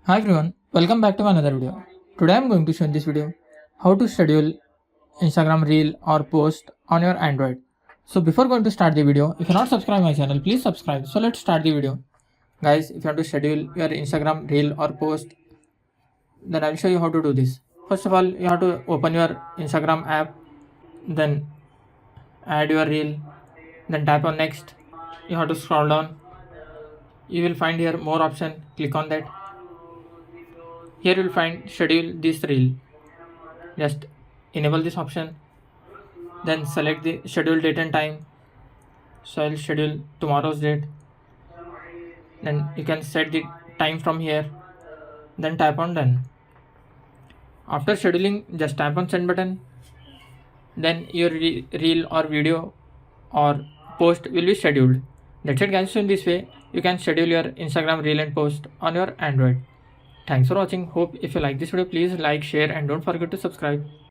Hi everyone, welcome back to another video. Today I'm going to show in this video how to schedule Instagram reel or post on your Android. So before going to start the video, if you're not subscribed my channel, please subscribe. So let's start the video. Guys, if you want to schedule your Instagram reel or post, then I'll show you how to do this. First of all, you have to open your Instagram app, then add your reel, then tap on next. You have to scroll down. You will find here more option. Click on that. Here you will find schedule this reel. Just enable this option, then select the schedule date and time. So I'll schedule tomorrow's date. Then you can set the time from here, then tap on done. After scheduling, just tap on send button. Then your reel or video or post will be scheduled. That's it guys. So in this way you can schedule your Instagram reel and post on your Android. Thanks for watching. Hope if you like this video, please like, share and don't forget to subscribe.